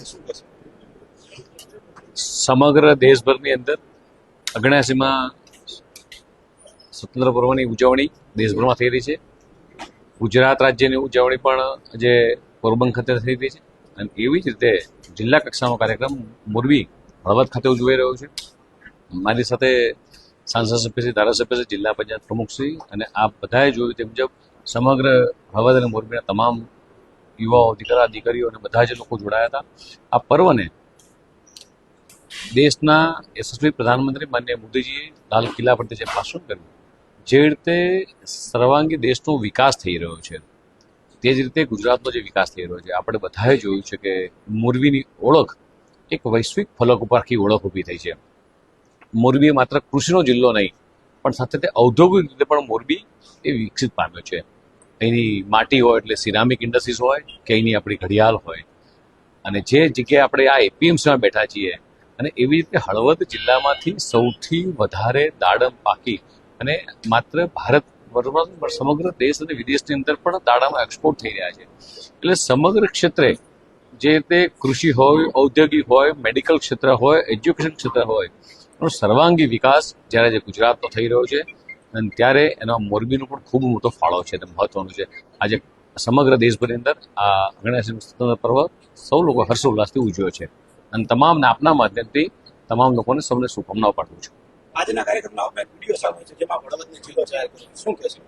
શું કહેશો? સમગ્ર દેશભરની અંદર 79માં સ્વતંત્ર પર્વની ઉજવણી દેશભરમાં થઈ રહી છે. ગુજરાત રાજ્યની ઉજવણી પણ આજે પોરબંદર ખાતે થઈ રહી છે અને એવી જ રીતે જિલ્લા કક્ષાનો કાર્યક્રમ મોરબી હળવદ ખાતે ઉજવાઈ રહ્યો છે. મારી સાથે સાંસદ સભ્યશ્રી, ધારાસભ્યશ્રી, જિલ્લા પંચાયત પ્રમુખશ્રી અને આ બધાએ જોયું તે મુજબ સમગ્ર હળવદ અને મોરબીના તમામ યુવાઓ, દીકરીઓ અને બધા જ લોકો જોડાયા હતા. આ પર્વને દેશના યશસ્વી પ્રધાનમંત્રી માનનીય મોદીજીએ લાલ કિલ્લા પરથી જે ભાષણ કર્યું, જે રીતે સર્વાંગી દેશનો વિકાસ થઈ રહ્યો છે, તે જ રીતે ગુજરાતનો જે વિકાસ થઈ રહ્યો છે, આપણે બધાએ જોયું છે કે મોરબીની ઓળખ એક વૈશ્વિક ફલક ઉપર આખી ઓળખ ઊભી થઈ છે. મોરબી માત્ર કૃષિનો જિલ્લો નહીં, પણ સાથે તે ઔદ્યોગિક રીતે પણ મોરબી એ વિકસિત પામ્યો છે. અહીંની માટી હોય એટલે સિરામિક ઇન્ડસ્ટ્રીઝ હોય કે અહીંની આપણી ઘડિયાળ હોય, અને જે જગ્યાએ આપણે આ એપીએમસીમાં બેઠા છીએ અને એવી રીતે હળવદ જિલ્લામાંથી સૌથી વધારે દાડમ પાકી અને માત્ર ભારત સમગ્ર દેશ અને વિદેશની અંદર પણ દાડમના એક્સપોર્ટ થઈ રહ્યા છે. એટલે સમગ્ર ક્ષેત્રે જે રીતે કૃષિ હોય, ઔદ્યોગિક હોય, મેડિકલ ક્ષેત્ર હોય, એજ્યુકેશન ક્ષેત્ર હોય, એનો સર્વાંગી વિકાસ જ્યારે જે ગુજરાતનો થઈ રહ્યો છે અને ત્યારે એનો મોરબીનો પણ ખૂબ મોટો ફાળો છે, મહત્વનો છે. આજે સમગ્ર દેશભરની અંદર આ 79મી સ્વતંત્ર પર્વ સૌ લોકો હર્ષોલ્લાસથી ઉજવ્યો છે અને તમામને આપના માધ્યમથી તમામ લોકોને સૌને શુભકામનાઓ પાઠવું છું. આજના કાર્યક્રમનો આપણે વિડીયો સામે છે, જેમાં હળવદને જિલ્લો જાહેર કર્યો. શું કહેશો?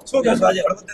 શું કહેશો આજે હળવદ